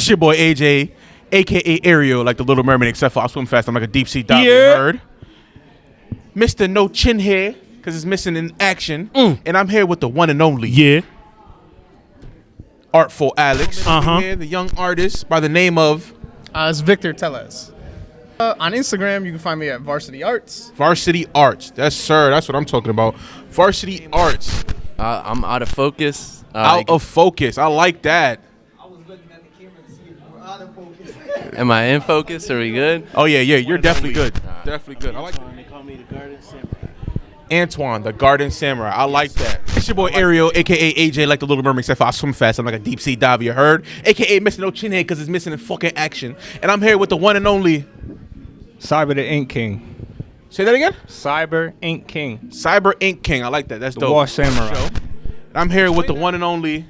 It's your boy AJ, aka Ariel, like the Little Mermaid, except for I swim fast. I'm like a deep sea diver. You heard? Mr. No Chin here, because it's missing in action. And I'm here with the one and only. Yeah. Artful Alex. Here, the young artist by the name of. It's Victor Tellez. On Instagram, you can find me at Varsity Arts. Varsity Arts. Yes, sir. That's what I'm talking about. Varsity Arts. I'm out of focus. Out of focus. I like that. I was looking at the camera to see if you were out of focus. Am I in focus? Are we good? Oh, yeah. You're definitely good. Definitely good. I like that. They call me the Garden Samurai. Antoine, the Garden Samurai. I like that. It's your boy Ariel, a.k.a. AJ, like the Little Mermaid, except for I swim fast. I'm like a deep sea diver, you heard? A.k.a. Mr. No Chin Head, because it's missing in fucking action. And I'm here with the one and only... Cyber the Ink King. Say that again? Cyber Ink King. Cyber Ink King. I like that. That's The dope. Wash Samurai. I'm here with the one and only...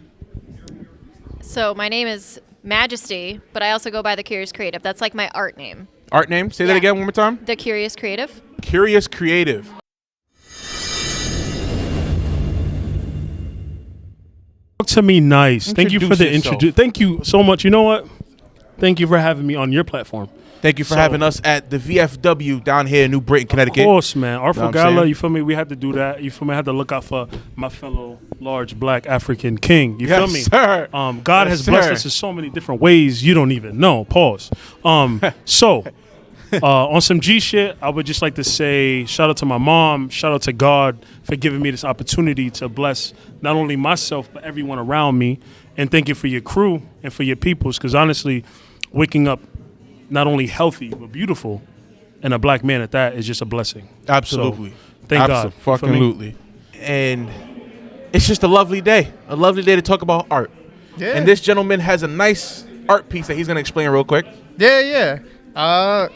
So my name is Majesty, but I also go by The Curious Creative. That's like my art name. Art name? Say that Yeah. again one more time. The Curious Creative. Curious Creative. Talk to me nice. Thank you for the Introduce introduction. Thank you so much. You know what? Thank you for having me on your platform. Thank you for So- having us at the VFW down here in New Britain, Connecticut. Of course, man. Artful Know what I'm Gala, saying? you feel me? We had to do that. You feel me? I had to look out for my fellow large black African king. You feel Yes, me? sir. God Yes, has blessed sir. us in so many different ways you don't even know. Pause. So, on some G shit, I would just like to say shout out to my mom, shout out to God for giving me this opportunity to bless not only myself but everyone around me, and thank you for your crew and for your peoples. Because honestly, waking up not only healthy but beautiful, and a black man at that is just a blessing. Absolutely. So, thank God. Fucking For me. absolutely. And it's just a lovely day to talk about art. Yeah. And this gentleman has a nice art piece that he's going to explain real quick. Yeah. I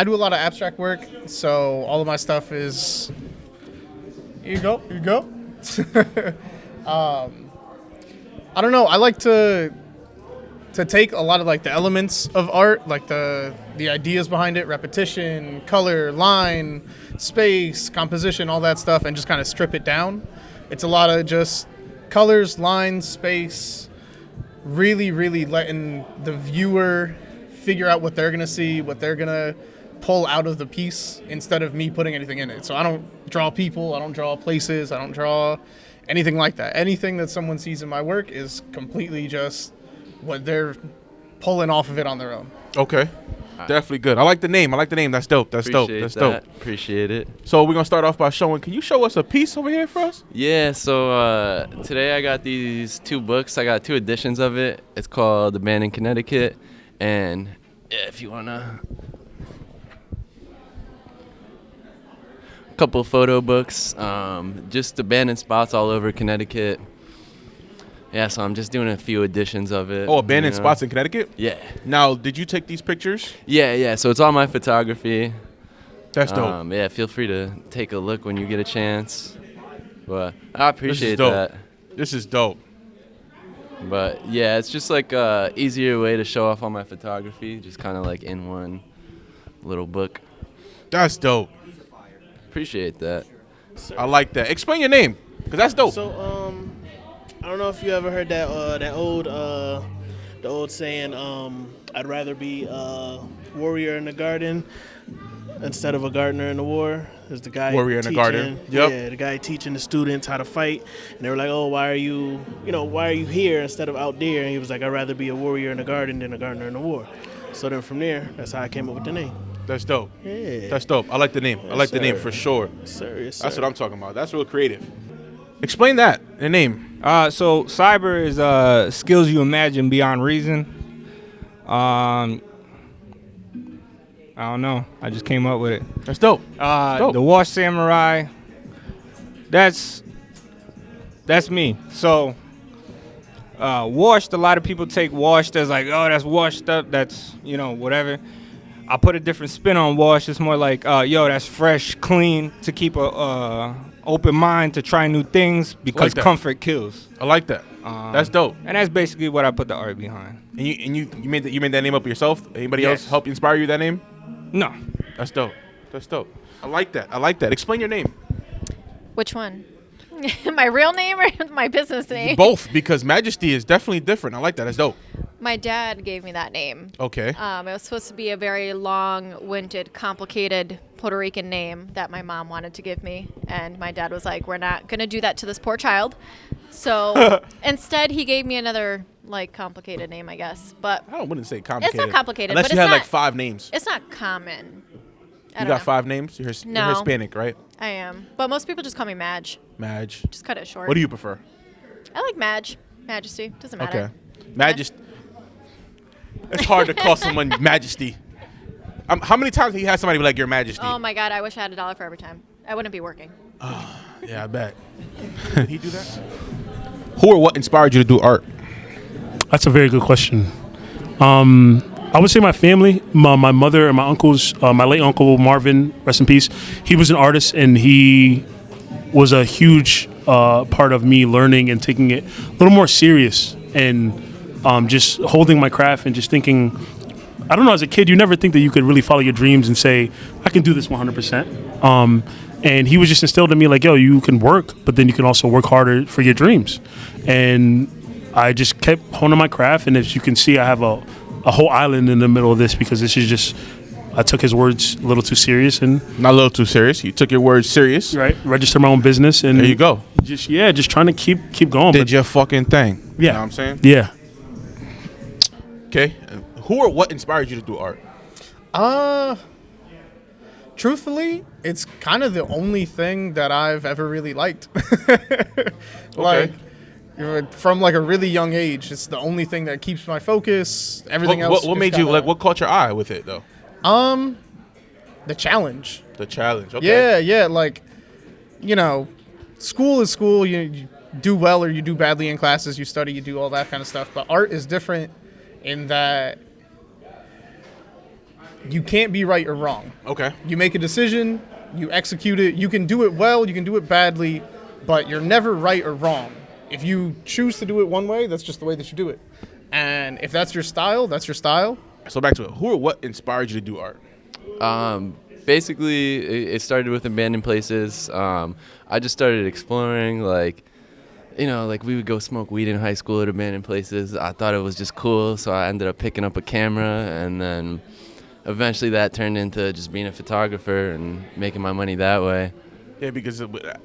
do a lot of abstract work, so all of my stuff is. Here you go. I don't know. I like to take a lot of like the elements of art, like the ideas behind it, repetition, color, line, space, composition, all that stuff, and just kind of strip it down. It's a lot of just colors, lines, space, really, really letting the viewer figure out what they're gonna see, what they're gonna pull out of the piece, instead of me putting anything in it. So I don't draw people, I don't draw places, I don't draw anything like that. Anything that someone sees in my work is completely just what they're pulling off of it on their own. Okay. Definitely good. I like the name. That's dope. That's dope. Appreciate That's that. dope. Appreciate it. So we're going to start off by showing. Can you show us a piece over here for us? Yeah, so today I got these two books. I got two editions of it. It's called The Band in Connecticut. And yeah, if you want to... Couple photo books. Just abandoned spots all over Connecticut. Yeah, so I'm just doing a few editions of it. Oh, abandoned you know? spots in Connecticut? Yeah. Now, did you take these pictures? Yeah. So it's all my photography. That's dope. Yeah, feel free to take a look when you get a chance. But I appreciate dope. that. This is dope. But yeah, it's just like a easier way to show off all my photography, just kind of like in one little book. That's dope. Appreciate that. I like that. Explain your name, because that's dope. So, I don't know if you ever heard that the old saying, I'd rather be a warrior in the garden instead of a gardener in the war. Is the guy Warrior in the teaching, garden. Yep. Yeah, the guy teaching the students how to fight, and they were like, "Oh, why are you here instead of out there?" And he was like, "I'd rather be a warrior in the garden than a gardener in the war." So then from there, that's how I came up with the name. That's dope. Yeah. That's dope. I like the name. I like the name sir. for sure. Yes, sir. Yes, That's sir. what I'm talking about. That's real creative. Explain that, the name. So cyber is skills you imagine beyond reason. I don't know. I just came up with it. That's dope. dope. The Wash Samurai. That's me. So washed. A lot of people take washed as like, oh, that's washed up. That's whatever. I put a different spin on wash. It's more like, that's fresh, clean, to keep a open mind to try new things because that. comfort kills. I like that. That's dope. And that's basically what I put the art behind. And you made that name up yourself? Anybody Yes. else help inspire you that name? No. That's dope. That's dope. I like that. Explain your name. Which one? My real name or my business name? Both, because Majesty is definitely different. I like that. That's dope. My dad gave me that name. Okay. It was supposed to be a very long-winded, complicated Puerto Rican name that my mom wanted to give me. And my dad was like, we're not going to do that to this poor child. So instead, he gave me another, like, complicated name, I guess. But I wouldn't say complicated. it's not complicated. Unless but you it's have not, like 5 names. It's not common. I You don't got know. 5 names? You're No. Hispanic, right? I am. But most people just call me Madge. Madge. Just cut it short. What do you prefer? I like Madge. Majesty. Doesn't matter. Okay. Majesty. It's hard to call someone Majesty. How many times have you had somebody be like, Your Majesty? Oh, my God. I wish I had $1 for every time. I wouldn't be working. Yeah, I bet. He do that? Who or what inspired you to do art? That's a very good question. I would say my family, my mother and my uncles. My late uncle Marvin, rest in peace. He was an artist, and he was a huge part of me learning and taking it a little more serious, and just holding my craft and just thinking. I don't know. As a kid, you never think that you could really follow your dreams and say, "I can do this 100%." And he was just instilled in me like, "Yo, you can work, but then you can also work harder for your dreams." And I just kept honing my craft, and as you can see, I have a whole island in the middle of this because this is just I took his words a little too serious and Not a little too serious. You took your words serious. right register my own business and There you go. just trying to keep going. Did your fucking thing. Yeah. You know what I'm saying? Yeah. Okay. Who or what inspired you to do art? Truthfully, it's kind of the only thing that I've ever really liked. Like, from like a really young age, it's the only thing that keeps my focus. Everything else. What is made you kinda- like? What caught your eye with it though? The challenge. The challenge. Okay. Yeah. Like, school is school. You do well or you do badly in classes. You study. You do all that kind of stuff. But art is different in that you can't be right or wrong. Okay. You make a decision, you execute it. You can do it well, you can do it badly, but you're never right or wrong. If you choose to do it one way, that's just the way that you do it. And if that's your style, that's your style. So back to it. Who or what inspired you to do art? Basically, it started with abandoned places. I just started exploring, like we would go smoke weed in high school at abandoned places. I thought it was just cool, so I ended up picking up a camera, and then eventually that turned into just being a photographer and making my money that way. Yeah, because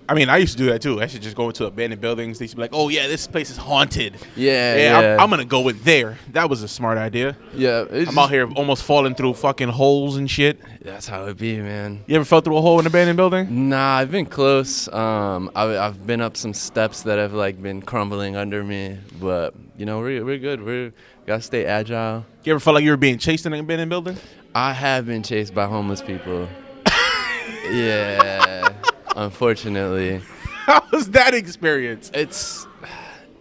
I used to do that too. I should just go into abandoned buildings. They used to be like, "Oh yeah, this place is haunted." Yeah. I'm gonna go in there. That was a smart idea. Yeah, I'm out here almost falling through fucking holes and shit. That's how it be, man. You ever fell through a hole in an abandoned building? Nah, I've been close. I've been up some steps that have like been crumbling under me, but we're good. We gotta stay agile. You ever felt like you were being chased in an abandoned building? I have been chased by homeless people. Yeah, unfortunately. How was that experience? It's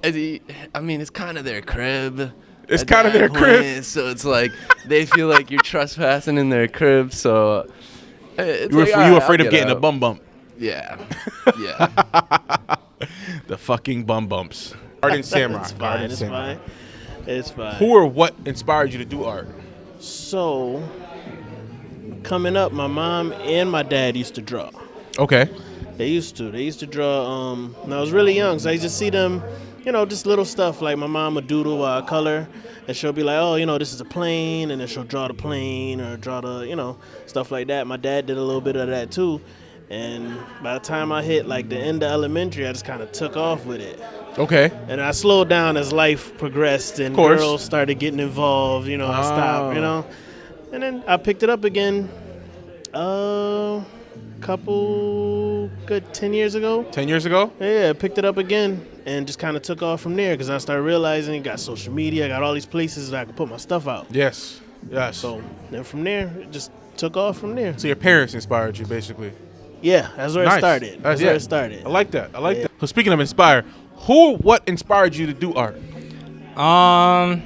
kind of their crib. It's at kind of that their crib. point, so it's like they feel like you're trespassing in their crib. So it's You were like, all right, afraid I'll of get getting a out. bum bump. Yeah, yeah. The fucking bum bumps. Art and Samurai. It's Art fine. and It's Samurai. fine. It's fine. Who or what inspired you to do art? So, coming up, my mom and my dad used to draw. Okay. They used to draw when I was really young. So I used to see them, just little stuff like my mom would doodle while I color. And she'll be like, oh, this is a plane. And then she'll draw the plane or draw the, stuff like that. My dad did a little bit of that too. And by the time I hit like the end of elementary, I just kind of took off with it. Okay. And I slowed down as life progressed and course. girls started getting involved. I stopped, And then I picked it up again couple good 10 years ago. 10 years ago? Yeah, I picked it up again and just kind of took off from there because I started realizing I got social media, I got all these places that I could put my stuff out. Yes. Yes. So then from there, it just took off from there. So your parents inspired you, basically. Yeah, that's where Nice. it started. That's yeah. where it stared. I like that. So speaking of inspire, who or what inspired you to do art? I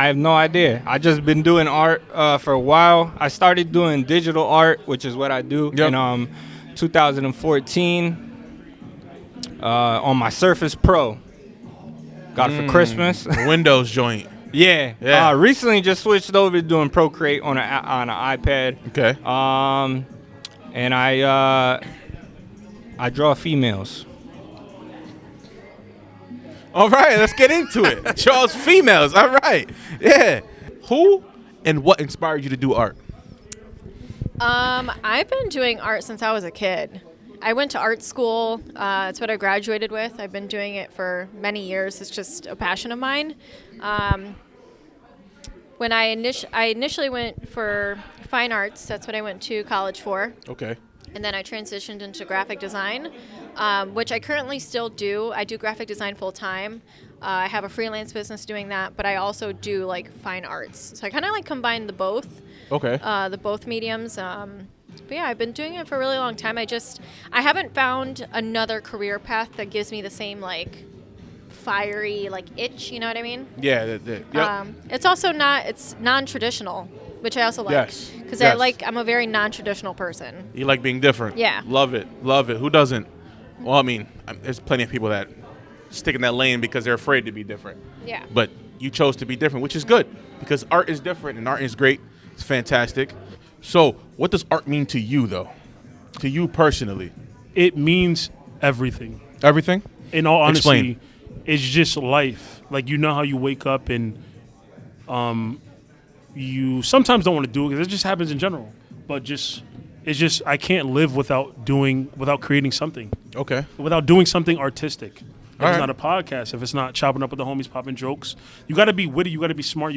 have no idea. I just been doing art for a while. I started doing digital art, which is what I do Yep. in 2014 on my Surface Pro. Got it for Christmas. Windows joint. Yeah. Yeah. Recently just switched over to doing Procreate on an iPad. Okay. And I draw females. All right, let's get into it. Charles females. All right. Yeah. Who and what inspired you to do art? I've been doing art since I was a kid. I went to art school. That's what I graduated with. I've been doing it for many years. It's just a passion of mine. When I initially went for fine arts, that's what I went to college for. Okay. And then I transitioned into graphic design, which I currently still do. I do graphic design full time. I have a freelance business doing that, but I also do like fine arts. So I kind of like combine the both. Okay. The both mediums. But yeah, I've been doing it for a really long time. I haven't found another career path that gives me the same like fiery like itch. You know what I mean? Yeah. Yep. It's also it's non-traditional, which I also like. Yes. Because Yes. I'm a very non-traditional person. You like being different. Yeah. Love it. Love it. Who doesn't? Well, I mean, there's plenty of people that stick in that lane because they're afraid to be different. Yeah. But you chose to be different, which is good because art is different and art is great. It's fantastic. So, what does art mean to you, though? To you personally? It means everything. Everything? In all honesty, Explain. it's just life. Like, you know how you wake up and you sometimes don't want to do it because it just happens in general. But it's just I can't live without creating something. Okay. Without doing something artistic. If All it's right. not a podcast, if it's not chopping up with the homies, popping jokes, you got to be witty, you got to be smart,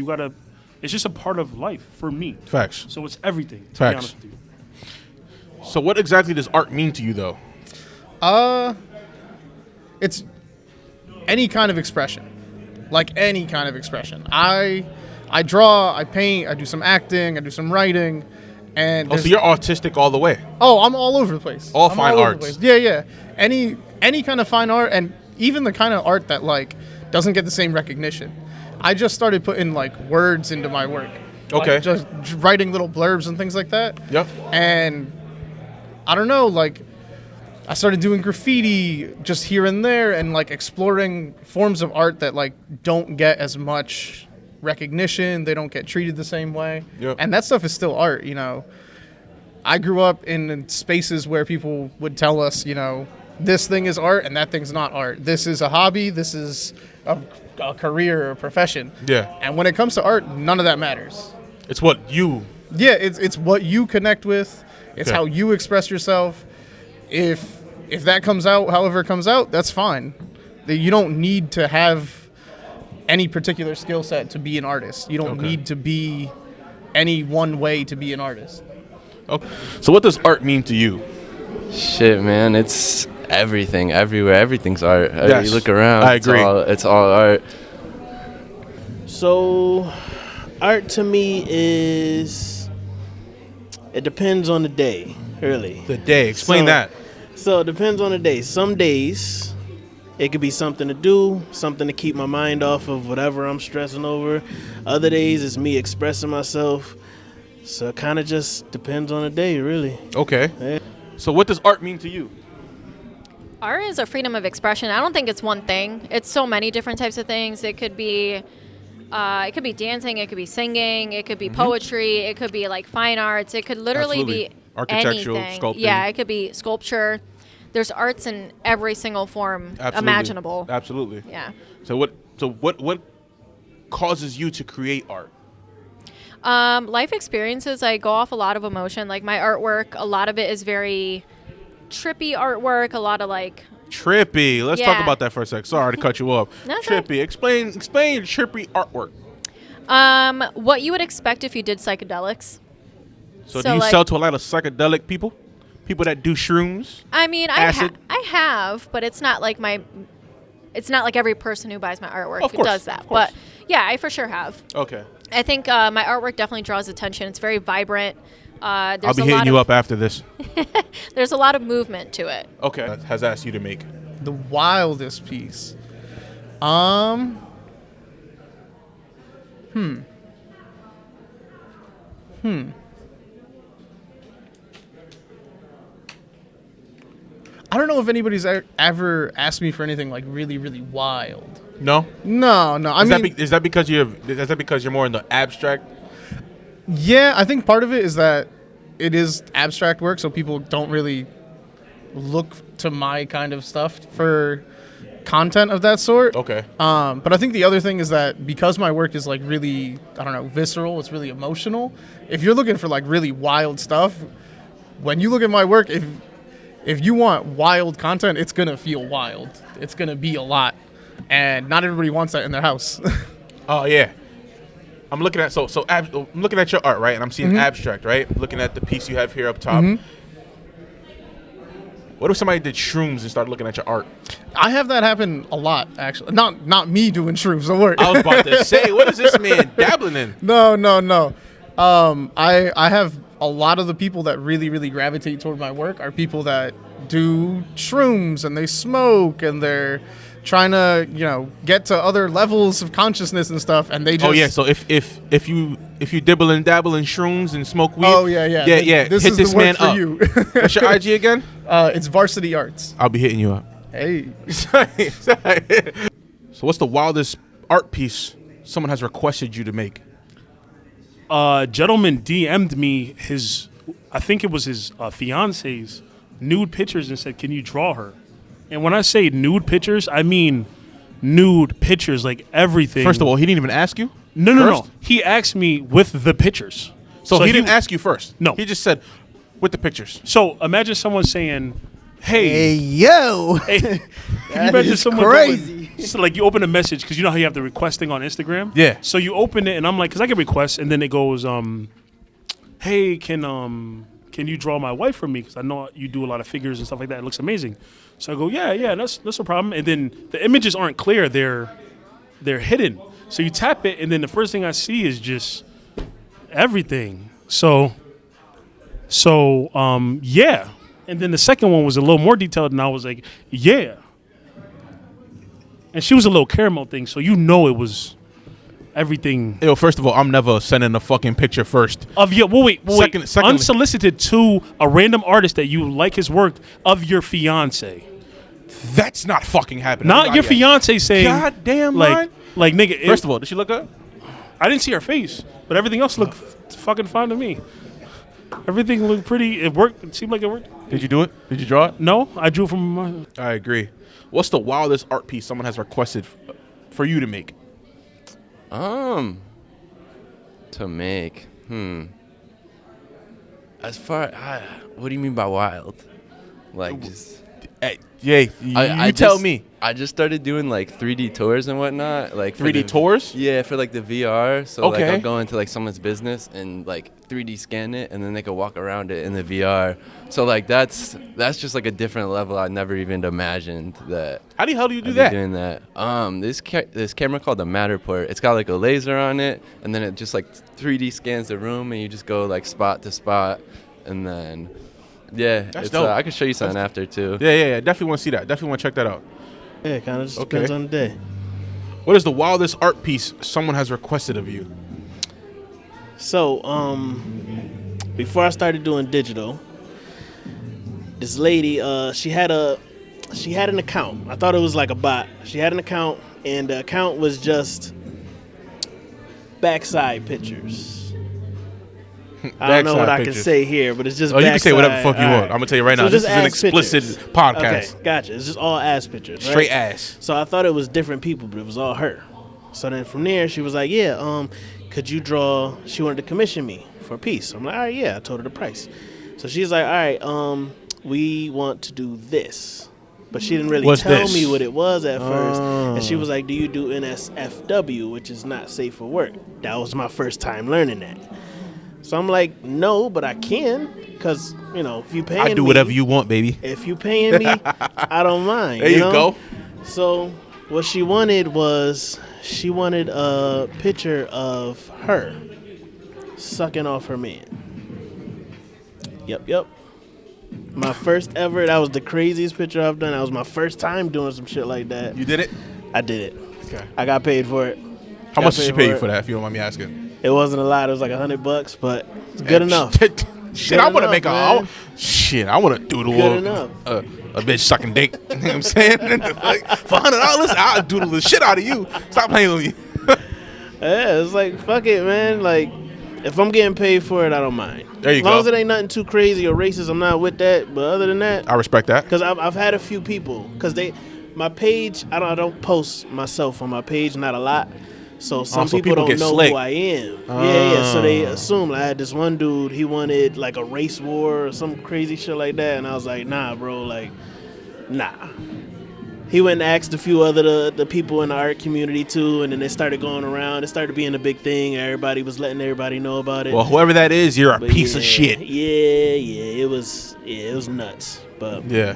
it's just a part of life for me. Facts. So it's everything, to be Facts. honest with you. So, what exactly does art mean to you, though? It's any kind of expression, like any kind of expression. I draw, I paint, I do some acting, I do some writing, and Oh, so you're autistic all the way. I'm all over the place. All I'm fine over the arts. place. Yeah. Any kind of fine art, and even the kind of art that like doesn't get the same recognition. I just started putting like words into my work. Okay. Like, just writing little blurbs and things like that. Yep. And I don't know, like I started doing graffiti just here and there and like exploring forms of art that like don't get as much recognition. They don't get treated the same way. Yep. And that stuff is still art, you know. I grew up in spaces where people would tell us, you know, this thing is art and that thing's not art. This is a hobby. This is a career or a profession. Yeah. And when it comes to art, none of that matters. It's what you. Yeah, it's what you connect with. It's Okay. how you express yourself. If that comes out, however it comes out, that's fine. You don't need to have any particular skill set to be an artist. You don't Okay. need to be any one way to be an artist. Okay. So, what does art mean to you? Shit, man, it's everything, everywhere. Everything's art. Yes, You look around. I agree. It's all art. So, art to me it depends on the day, really. The day. Explain So- that. So it depends on the day. Some days it could be something to do, something to keep my mind off of whatever I'm stressing over. Other days it's me expressing myself. So it kind of just depends on the day, really. Okay. Yeah. So, what does art mean to you? Art is a freedom of expression. I don't think it's one thing. It's so many different types of things. It could be dancing. It could be singing. It could be poetry. It could be like fine arts. It could literally Absolutely. be Architectural, anything. sculpting. Yeah, it could be sculpture. There's arts in every single form Absolutely. imaginable. Absolutely. Yeah. So, what causes you to create art? Life experiences. I go off a lot of emotion. Like my artwork, a lot of it is very trippy artwork. A lot of like Trippy. Let's talk Yeah. about that for a sec. Sorry to cut you off. That's okay. Trippy. Explain your trippy artwork. what you would expect if you did psychedelics. So, So, do you like- sell to a lot of psychedelic people? People that do shrooms? I mean, Acid? I have, but it's not like it's not like every person who buys my artwork Of who course, does that. of course. But yeah, I for sure have. Okay. I think my artwork definitely draws attention. It's very vibrant. I'll There's be a hitting lot you of, up after this. There's a lot of movement to it. Okay. That has asked you to make. The wildest piece. I don't know if anybody's ever asked me for anything like really, really wild. No? No. I mean, Is that because you're more in the abstract? yeah, I think part of it is that it is abstract work, so people don't really look to my kind of stuff for content of that sort. Okay. But I think the other thing is that because my work is like really, I don't know, visceral, it's really emotional. If you're looking for like really wild stuff, when you look at my work, if you want wild content, it's gonna feel wild. It's gonna be a lot, and not everybody wants that in their house. Oh yeah. I'm looking at I'm looking at your art, right? And I'm seeing abstract, right? Looking at the piece you have here up top. What if somebody did shrooms and started looking at your art? I have that happen a lot, actually. Not me doing shrooms. Don't worry. I was about to say, what is this man dabbling in? No. I have a lot of the people that really gravitate toward my work are people that do shrooms and they smoke and they're trying to, get to other levels of consciousness and stuff, and they just... Oh yeah, so if you dibble and dabble in shrooms and smoke weed, Oh yeah. This hit is this the man work for up. you. What's your IG again? It's Varsity Arts. I'll be hitting you up. Hey. So what's the wildest art piece someone has requested you to make? Gentleman DM'd me I think it was his fiance's nude pictures and said, "Can you draw her?" And when I say nude pictures, I mean nude pictures, like everything. First of all, he didn't even ask you? No. He asked me with the pictures. So he didn't ask you first? No. He just said, with the pictures. So imagine someone saying, "Hey, yo, hey." Can you that imagine is someone crazy. so like you open a message because you know how you have the requesting on Instagram. Yeah. So you open it and I'm like, because I get requests and then it goes, "Hey, can you draw my wife for me? Because I know you do a lot of figures and stuff like that. It looks amazing." So I go, yeah, that's no problem. And then the images aren't clear; they're hidden. So you tap it, and then the first thing I see is just everything. So yeah. And then the second one was a little more detailed, and I was like, yeah. And she was a little caramel thing, so it was everything. Yo, first of all, I'm never sending a fucking picture first. Of your, wait. Secondly- Unsolicited to a random artist that you like his work of your fiance. That's not fucking happening. Not your fiance saying, Goddamn like nigga. First of all, did she look good? I didn't see her face, but everything else looked fucking fine to me. Everything looked pretty. It worked. It seemed like it worked. Did you do it? Did you draw it? No, I drew from my... I agree. What's the wildest art piece someone has requested for you to make? To make. As far, what do you mean by wild? Like just. You tell just- me. I just started doing like 3D tours and whatnot, like for 3D tours? Yeah, for like the VR. So like Okay. I'll go into like someone's business and like 3D scan it, and then they could walk around it in the VR. So like that's just like a different level I never even imagined that. How the hell do you do I'd be that? doing that. This camera called the Matterport. It's got like a laser on it, and then it just like 3D scans the room, and you just go like spot to spot, and then That's it's, dope. I can show you something after too. Yeah. Definitely want to see that. Definitely want to check that out. Yeah, it kind of just Okay. depends on the day. What is the wildest art piece someone has requested of you? So, before I started doing digital, this lady, she had an account. I thought it was like a bot. She had an account, and the account was just backside pictures. I don't know Backside what I pictures. can say here, but it's just. Oh, you can say whatever the fuck you backside. want. All I'm gonna tell you right So now. This just is an ass explicit pictures. podcast. Okay, gotcha. It's just all ass pictures. right? Straight ass. So I thought it was different people, but it was all her. So then from there, she was like, "Yeah, could you draw?" She wanted to commission me for a piece. I'm like, "All right, yeah." I told her the price. So she's like, "All right, we want to do this," but she didn't really What's tell this? me what it was at first. And she was like, "Do you do NSFW, which is not safe for work?" That was my first time learning that. So I'm like, "No, but I can, cause if you paying I do me, whatever you want, baby. If you paying me, I don't mind." There you know? go. So what she wanted was a picture of her sucking off her man. Yep. My first ever. That was the craziest picture I've done. That was my first time doing some shit like that. You did it? I did it. Okay. I got paid for it. How much did she pay you it. for that, if you don't mind me asking? It wasn't a lot. It was like $100, but it's good enough. Shit, I want to enough, make man. I want to doodle Good enough. a bitch sucking dick. You know what I'm saying? Like, for $100, I'll doodle the shit out of you. Stop playing with me. Yeah, it's like, fuck it, man. Like, if I'm getting paid for it, I don't mind. There you as long go. as it ain't nothing too crazy or racist, I'm not with that. But other than that, I respect that. because I've had a few people, because my page, I don't post myself on my page, not a lot. So some so people people don't get know slick. who I am. Yeah. So they assume like, I had this one dude, he wanted like a race war or some crazy shit like that, and I was like, nah, bro, like, nah. He went and asked a few other the people in the art community too, and then it started going around. It started being a big thing. Everybody was letting everybody know about it. Well, whoever that is, you're a But piece of shit. Yeah, it was nuts. But Yeah.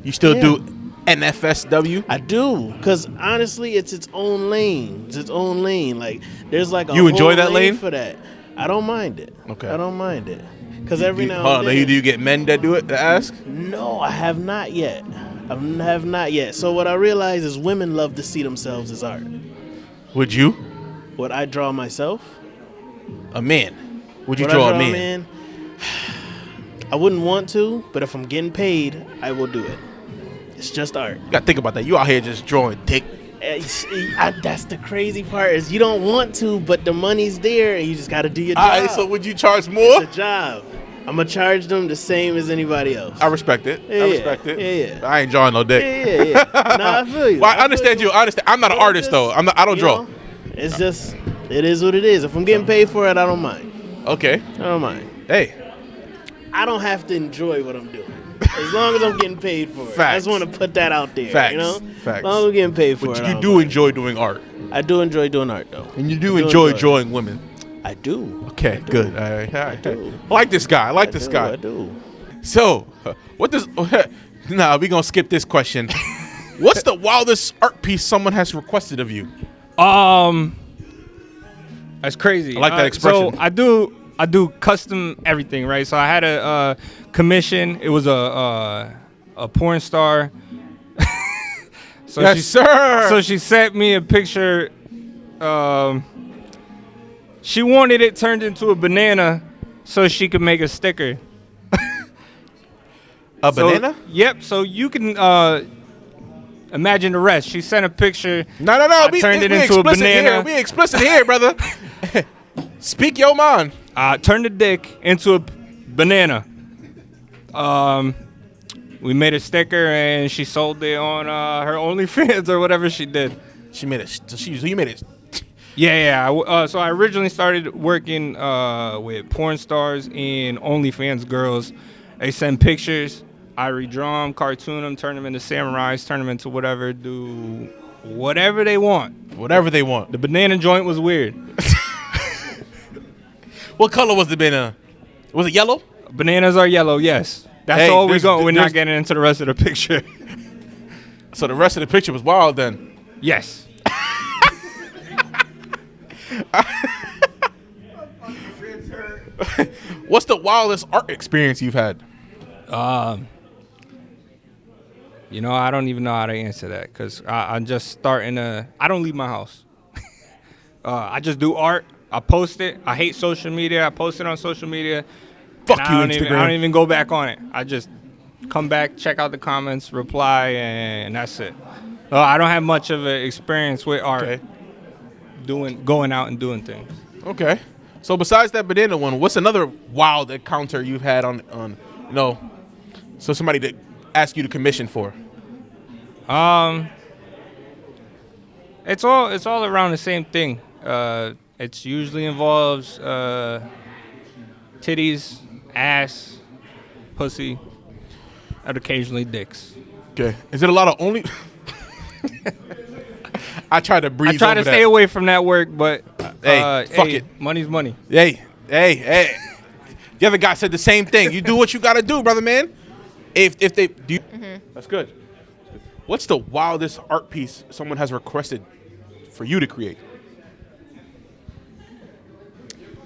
You still Yeah. do NFSW? I do, because honestly, it's its own lane. It's its own lane. Like, there's like a You enjoy whole that lane? for that. I don't mind it. Okay. I don't mind it. Because every now Hold and on, then. do you get men that do it to ask? No, I have not yet. I have not yet. So what I realize is women love to see themselves as art. Would you? What I draw myself? A man. Would you What draw I a man? man? I wouldn't want to, but if I'm getting paid, I will do it. It's just art. You gotta think about that. You out here just drawing dick. That's the crazy part is you don't want to, but the money's there, and you just got to do your job. Alright, so would you charge more? It's a job. I'm gonna charge them the same as anybody else. I respect it. I Yeah, respect it. yeah. I ain't drawing no dick. Yeah. Nah, I feel you. Well, I understand you. I understand. I'm not an But artist though. I don't you draw. know, it's just, it is what it is. If I'm getting paid for it, I don't mind. Okay. I don't mind. Hey. I don't have to enjoy what I'm doing. As long as I'm getting paid for it. I Facts. just want to put that out there. Facts. You know? Facts. As long as I'm getting paid for But it. I you don't do mind. enjoy doing art. I do enjoy doing art though. And you do I do enjoy enjoy it. drawing women. I do. Okay, good. All right. I do. like this guy. I like this guy. I do. So, what does? Nah, we gonna skip this question. What's the wildest art piece someone has requested of you? That's crazy. I like that expression. So I do custom everything, right? So I had a commission. It was a porn star. So Yes, sir. So she sent me a picture. She wanted it turned into a banana so she could make a sticker. A So- banana? Yep. So you can imagine the rest. She sent a picture. No. I turned it into a explicit banana. Here. We explicit here, brother. Speak your mind. Turned the dick into a banana. We made a sticker and she sold it on her OnlyFans or whatever she did. She made it. So you made it. Yeah. So I originally started working with porn stars and OnlyFans girls. They send pictures. I redraw them, cartoon them, turn them into samurais, turn them into whatever, do whatever they want. Whatever they want. The banana joint was weird. What color was the banana? Was it yellow? Bananas are yellow, yes. That's Hey, all we there's- go. We're there's- not getting into the rest of the picture. So the rest of the picture was wild then. Yes. What's the wildest art experience you've had? You know, I don't even know how to answer that because I'm just starting to. I don't leave my house. I just do art. I post it. I hate social media. I post it on social media. Fuck and you, I don't Instagram. I don't even go back on it. I just come back, check out the comments, reply, and that's it. I don't have much of an experience with art. Okay. Going out and doing things. Okay. So besides that banana one, what's another wild encounter you've had on you know, so somebody that asked you to commission for? It's all around the same thing. It usually involves titties, ass, pussy, and occasionally dicks. Okay. Is it a lot of only? I try to breeze. I try over to that. stay away from that work, but Hey, fuck it. Money's money. Hey. The other guy said the same thing. You do what you gotta do, brother man. If they do, that's good. What's the wildest art piece someone has requested for you to create?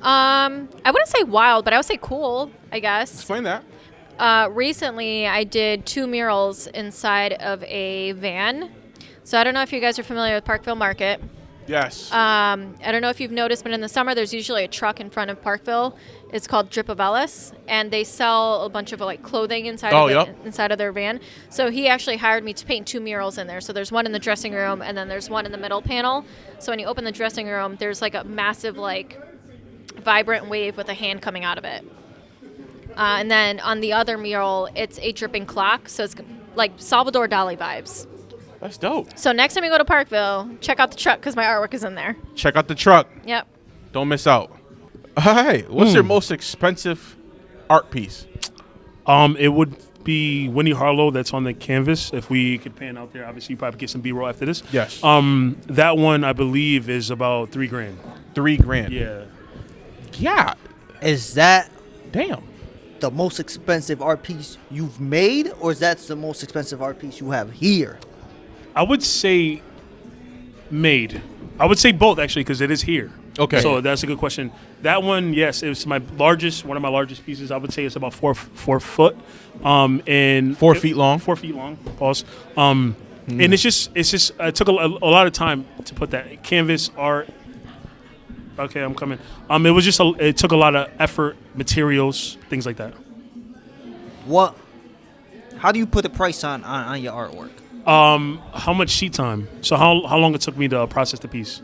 I wouldn't say wild, but I would say cool, I guess. Explain that. Recently, I did 2 murals inside of a van. So I don't know if you guys are familiar with Parkville Market. Yes. I don't know if you've noticed, but in the summer, there's usually a truck in front of Parkville. It's called Drip of Ellis, and they sell a bunch of like clothing inside inside of their van. So he actually hired me to paint 2 murals in there. So there's one in the dressing room, and then there's one in the middle panel. So when you open the dressing room, there's like a massive like vibrant wave with a hand coming out of it. And then on the other mural, it's a dripping clock. So it's like Salvador Dali vibes. That's dope. So next time you go to Parkville, check out the truck because my artwork is in there. Check out the truck. Yep. Don't miss out. All right. What's your most expensive art piece? It would be Winnie Harlow. That's on the canvas. If we could pan out there, obviously you probably get some B-roll after this. Yes. That one I believe is about $3,000. $3,000. Yeah. Yeah. Is that Damn. the most expensive art piece you've made, or is that the most expensive art piece you have here? I would say made. I would say both actually because it is here. Okay. So that's a good question. That one, yes, it was one of my largest pieces. I would say it's about 4 foot. And 4 feet long. 4 feet long. Pause. And it's just it took a lot of time to put that canvas art. Okay, I'm coming. It took a lot of effort, materials, things like that. How do you put a price on your artwork? How much sheet time? So how long it took me to process the piece?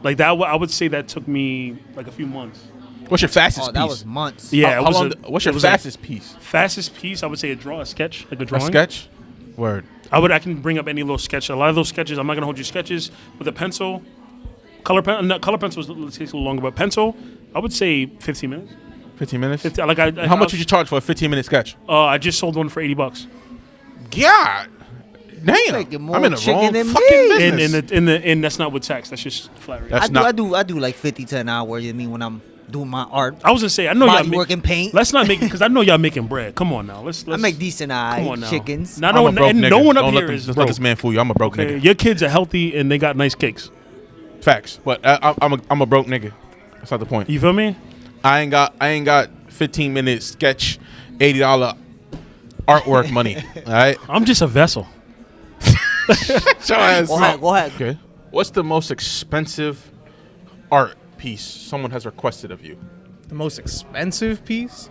Like that, I would say that took me like a few months. What's your fastest piece? That was months. Yeah. What's your fastest piece? Fastest piece? I would say a sketch, like a A drawing. sketch? Word. I can bring up any little sketch. A lot of those sketches, I'm not gonna hold you sketches with a pencil. Color pencil takes a little longer, but pencil, I would say 15 minutes. 15 minutes? How much would you charge for a 15-minute sketch? I just sold one for $80. God. Damn. Making more I'm in the chicken wrong than fucking me. business. And that's not with tax. That's just flat rate. That's I do like 50 to an hour. You mean when I'm doing my art? I was gonna say I know Body y'all work and paint. Let's not make because I know y'all making bread. Come on now. Let's I make decent come on now. chickens. Not I'm a broke nigga. no one up Don't here let is Let broke. this man fool you. I'm a broke Okay, nigga. your kids are healthy and they got nice cakes. Facts. But I'm a broke nigga. That's not the point. You feel me? I ain't got 15-minute sketch, $80 artwork money. All right. I'm just a vessel. Show ass Go up. ahead. Okay. What's the most expensive art piece someone has requested of you? The most expensive piece?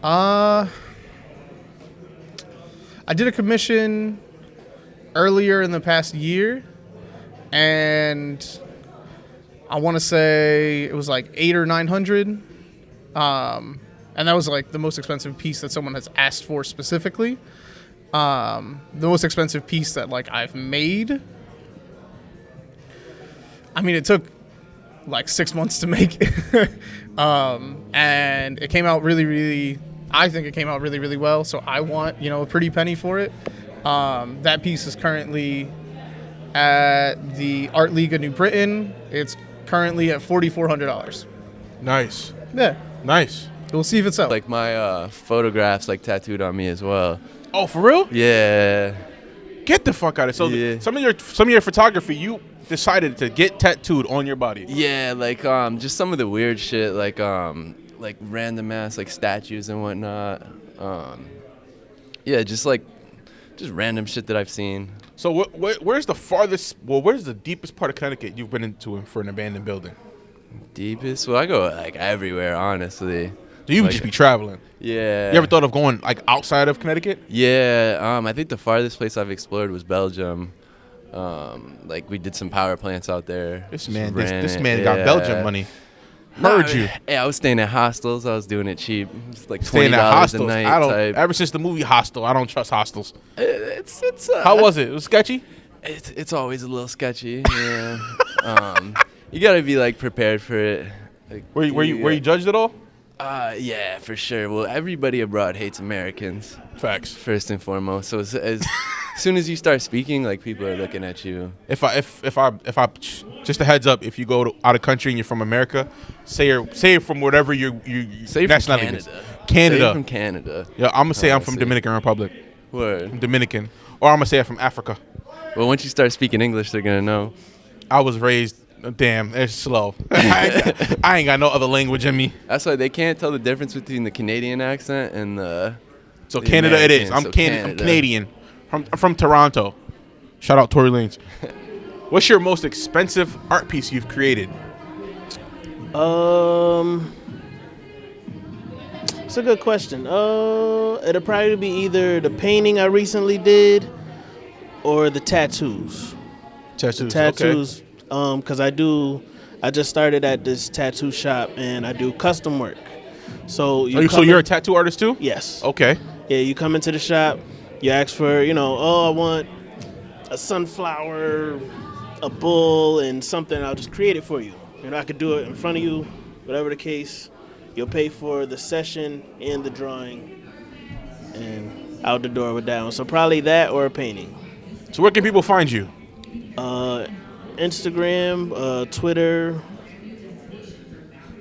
I did a commission earlier in the past year, and I want to say it was like 800 or 900. And that was like the most expensive piece that someone has asked for specifically. The most expensive piece that like I've made. I mean, it took like 6 months to make. And it came out really, I think it came out really well. So I want, a pretty penny for it. That piece is currently at the Art League of New Britain. It's currently at $4,400. Nice. Yeah. Nice. We'll see if it's out. Like my photographs like tattooed on me as well. Oh, for real? Yeah. Get the fuck out of it. So Yeah. some of your photography, you decided to get tattooed on your body. Yeah, like just some of the weird shit, like random ass like statues and whatnot. Yeah, just random shit that I've seen. So where's the deepest part of Connecticut you've been into for an abandoned building? Deepest? Well, I go like everywhere, honestly. Do you Like- just be traveling? Yeah. You ever thought of going like outside of Connecticut? Yeah, I think the farthest place I've explored was Belgium. Like we did some power plants out there. This Just man ran got it. Belgium Yeah. money. Nah, Heard you. Yeah, I was staying at hostels. I was doing it cheap. It's like Staying $20 at a hostels. night I don't. type. Ever since the movie Hostel, I don't trust hostels. It's How was it? It was sketchy. It's always a little sketchy. Yeah. You gotta be like prepared for it. Like, Were you judged at all? Yeah, for sure. Well, everybody abroad hates Americans Facts. first and foremost. So as soon as you start speaking, like people are looking at you. If I just a heads up, if you go out of country and you're from America, say you're from whatever you Say you're from nationality is. Canada. Say Canada. you're from Canada. Yeah, I'm gonna say I'm from Honestly. Dominican Republic. Word. I'm Dominican, or I'm gonna say I'm from Africa. Well, once you start speaking English, they're gonna know. I was raised. Damn, it's slow. I ain't got no other language in me. That's why they can't tell the difference between the Canadian accent and the. So The Canada it is. Americans, I'm so I'm Canada. Canadian. I'm from Toronto. Shout out Tory Lanez. What's your most expensive art piece you've created? It's a good question. It'll probably be either the painting I recently did or the tattoos. Tattoos. Tattoos, because I just started at this tattoo shop and I do custom work. So So you're a tattoo artist too? Yes. Okay. Yeah, you come into the shop, you ask for, I want a sunflower, a bull, and something. I'll just create it for you. You know, I could do it in front of you, whatever the case. You'll pay for the session and the drawing, and out the door with that one. So probably that or a painting. So where can people find you? Instagram, Twitter.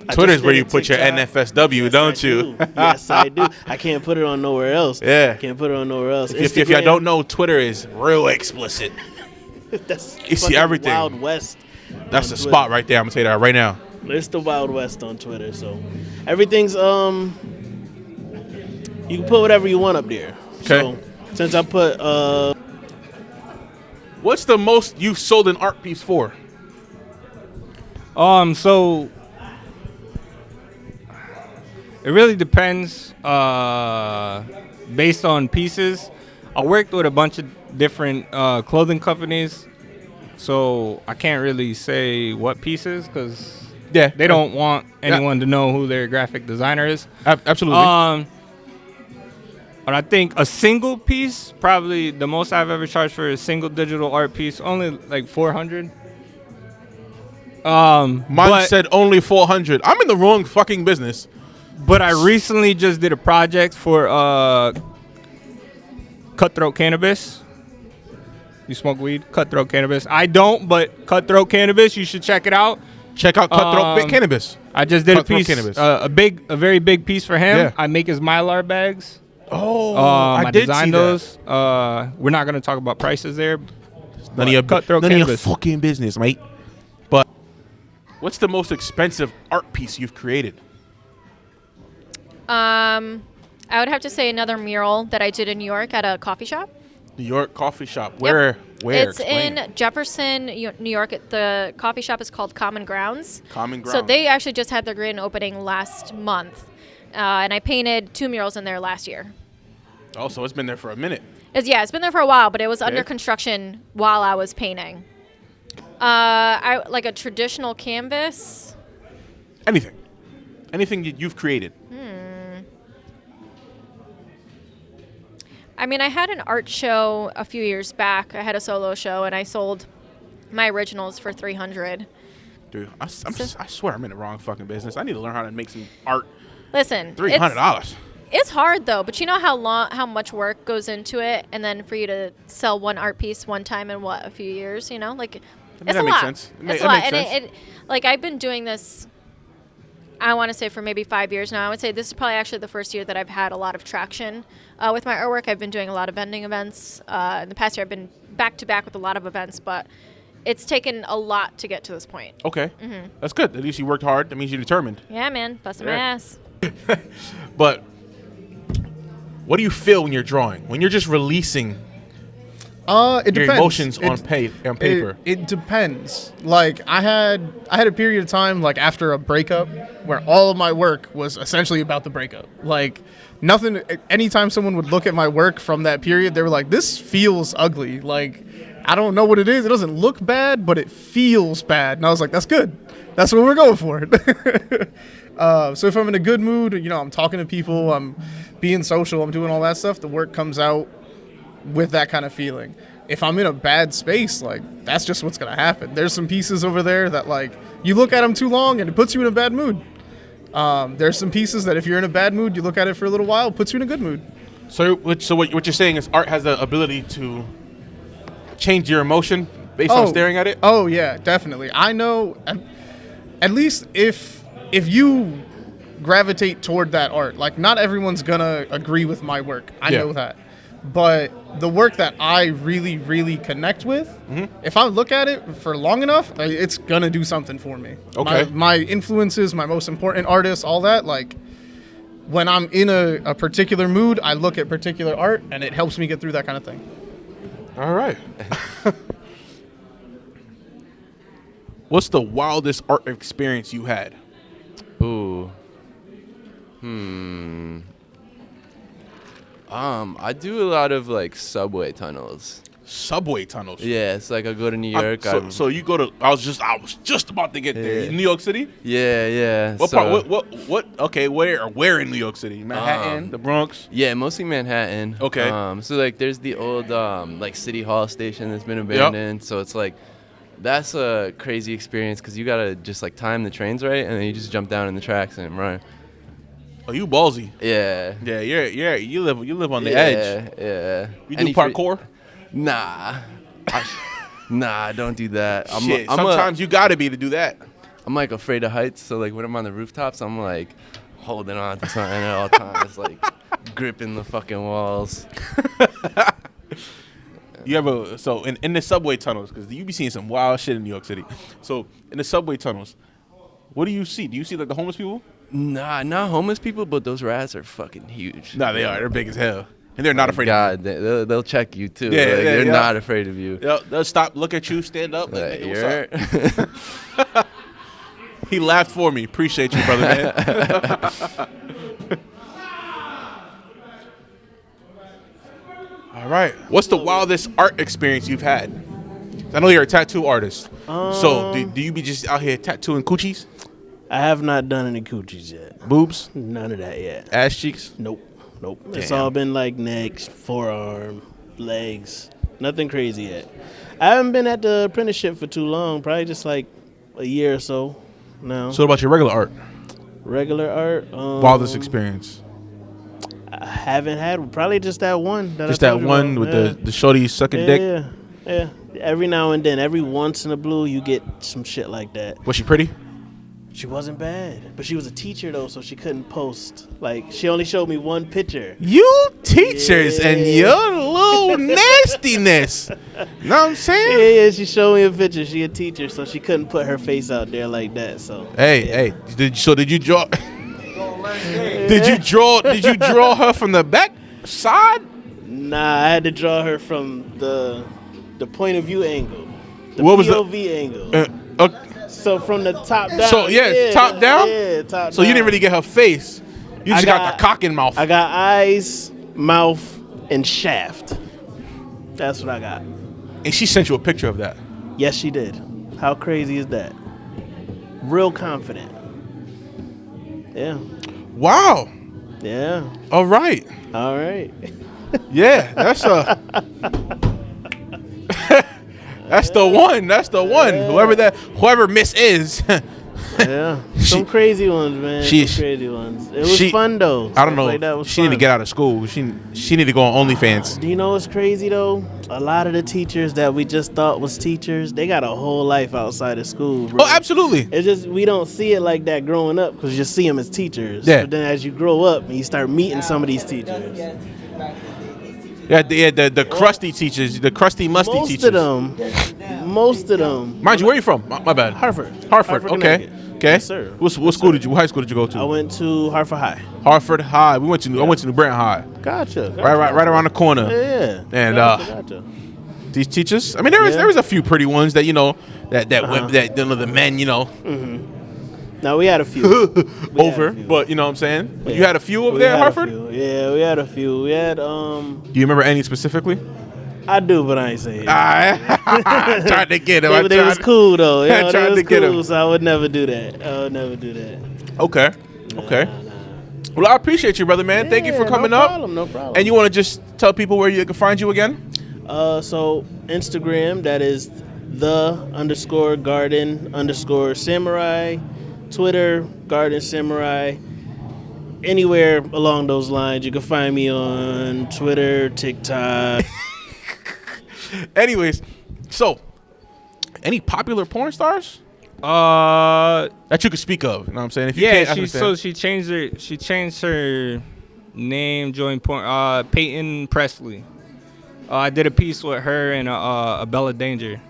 Twitter's where you put your NFSW, Yes, don't I you? do. Yes, I do. I can't put it on nowhere else. Yeah. Can't put it on nowhere else. If you Instagram, don't know, Twitter is real explicit. that's You see fucking everything. Wild West. That's on the Twitter. spot right there. I'm gonna tell you that right now. It's the Wild West on Twitter, so everything's you can put whatever you want up there. Okay. So since I put What's the most you've sold an art piece for? So it really depends based on pieces. I worked with a bunch of different clothing companies, so I can't really say what pieces because Yeah, they don't want anyone to know who their graphic designer is. Absolutely. But I think a single piece, probably the most I've ever charged for a single digital art piece, only like 400. Mine said only 400. I'm in the wrong fucking business. But I recently just did a project for Cutthroat Cannabis. You smoke weed? Cutthroat Cannabis. I don't, but Cutthroat Cannabis, you should check it out. Check out Cutthroat Cannabis. I just did Cutthroat a piece, Cannabis. a very big piece for him. Yeah. I make his Mylar bags. Oh, I I did designed see those. We're not gonna talk about prices there. None of your Cutthroat none of your Cannabis. fucking business, mate. But what's the most expensive art piece you've created? I would have to say another mural that I did in New York at a coffee shop. New York coffee shop. Where? Where? It's Explain. in Jefferson, New York. The coffee shop is called Common Grounds. Common So Ground. they actually just had their grand opening last month, and I painted 2 murals in there last year. Oh, so it's been there for a minute. It's been there for a while, but it was under Okay. construction while I was painting. I like a traditional canvas. Anything that you've created. I mean, I had an art show a few years back. I had a solo show, and I sold my originals for $300. Dude, I swear I'm in the wrong fucking business. I need to learn how to make some art. Listen, $300. It's hard though, but you know how much work goes into it, and then for you to sell one art piece one time in a few years, like it's that a makes lot. sense. It's That a lot, makes and sense. it like I've been doing this. I want to say for maybe 5 years now. I would say this is probably actually the first year that I've had a lot of traction with my artwork. I've been doing a lot of vending events. In the past year, I've been back to back with a lot of events, but it's taken a lot to get to this point. Okay. That's good. At least you worked hard. That means you're determined. Yeah, man, busting my Yeah. ass. But what do you feel when you're drawing? When you're just releasing It your depends. emotions on paper? It depends. Like I had a period of time like after a breakup where all of my work was essentially about the breakup. Like nothing. Anytime someone would look at my work from that period, they were like, "This feels ugly." Like I don't know what it is. It doesn't look bad, but it feels bad. And I was like, "That's good. That's what we're going for." So if I'm in a good mood, I'm talking to people, I'm being social, I'm doing all that stuff. The work comes out with that kind of feeling. If I'm in a bad space, like that's just what's gonna happen. There's some pieces over there that like you look at them too long and it puts you in a bad mood. There's some pieces that if you're in a bad mood, you look at it for a little while, it puts you in a good mood. So what you're saying is art has the ability to change your emotion based on staring at it? Oh yeah, definitely. I know. At least if you gravitate toward that art, like not everyone's gonna agree with my work. I know that. But the work that I really, really connect with, if I look at it for long enough, it's gonna do something for me. Okay. My influences, my most important artists, all that, like when I'm in a particular mood, I look at particular art and it helps me get through that kind of thing. All right. What's the wildest art experience you had? Ooh. I do a lot of like subway tunnels. Subway tunnels. Yeah, so like I go to New York. So you go to? I was just about to get there. Yeah. New York City. Yeah. What so, part? What? Okay, where in New York City? Manhattan, the Bronx. Yeah, mostly Manhattan. Okay. So like there's the old like City Hall station that's been abandoned. So it's like that's a crazy experience because you gotta just like time the trains right, and then you just jump down in the tracks and run. Oh, you ballsy. Yeah. Yeah, you live on the edge. Yeah. You do parkour? Nah. Nah, don't do that. Shit, sometimes you gotta be to do that. I'm like afraid of heights, so like when I'm on the rooftops, I'm like holding on to something at all times, like gripping the fucking walls. You ever in the subway tunnels, because you be seeing some wild shit in New York City. So in the subway tunnels, what do you see? Do you see like the homeless people? Nah, not homeless people, but those rats are fucking huge. Nah, they are. They're big as hell, and they're not afraid. God, they'll check you too. Yeah, like, they're yeah. not afraid of you. They'll stop, look at you, stand up. Like, Like, nigga, what's up? He laughed for me. Appreciate you, brother, man. All right. What's the wildest art experience you've had? I know you're a tattoo artist. So do you be just out here tattooing coochies? I have not done any coochies yet. Boobs? None of that yet. Ass cheeks? Nope. It's Damn. all been like necks, forearm, legs. Nothing crazy yet. I haven't been at the apprenticeship for too long. Probably just like a year or so now. So what about your regular art? Regular art. Wildest experience? I haven't had probably just that one. Just that one with the shorty sucking dick? Yeah. Every now and then, every once in a blue, you get some shit like that. Was she pretty? She wasn't bad, but she was a teacher though, so she couldn't post. Like she only showed me one picture. You teachers and your little nastiness. Know what I'm saying? Yeah, she showed me a picture. She a teacher, so she couldn't put her face out there like that. So Hey, did you draw? Did you draw her from the back side? Nah, I had to draw her from the point of view angle. The What was the- POV angle? So from the top down. So top down. Yeah, top So down. you didn't really get her face. You just got the cock in mouth. I got eyes, mouth, and shaft. That's what I got. And she sent you a picture of that. Yes, she did. How crazy is that? Real confident. Yeah. Wow. Yeah. All right. All right. Yeah, that's that's the one. That's the one. Yeah. Whoever Miss is. Yeah. Some crazy ones, man. Some crazy ones. It was fun though. I don't know. Like that was she need to fun. get out of school. She need to go on OnlyFans. Do you know what's crazy though? A lot of the teachers that we just thought was teachers, they got a whole life outside of school, bro. Oh, absolutely. It's just we don't see it like that growing up because you just see them as teachers. Yeah. But then as you grow up and you start meeting some of these teachers, Yeah, the crusty teachers, the crusty musty teachers. Most of them. Mind you, where you from? My bad. Hartford. Hartford. Okay. Connecticut. Okay. Yes, sir. What school did you? What high school did you go to? I went to Hartford High. Hartford High. I went to New Britain High. Gotcha. Right around the corner. Yeah. And gotcha. these teachers. I mean, there was a few pretty ones that that the men Now we had a few. but you know what I'm saying. Yeah. You had a few over there at Hartford. Yeah, we had a few. We had Do you remember any specifically? I do, but I ain't say it. I tried to get him. They was cool though. I tried they was to get cool, him. so I would never do that. Okay. Well, I appreciate you, brother, man. Thank you for coming up. No problem. And you want to just tell people where you can find you again? So Instagram, that is _garden_samurai. Twitter, Garden Samurai. Anywhere along those lines, you can find me on Twitter, TikTok. Anyways, so any popular porn stars that you could speak of? You know what I'm saying? If you can't, I understand. she changed her name, joined porn. Peyton Presley. I did a piece with her and Abella Danger.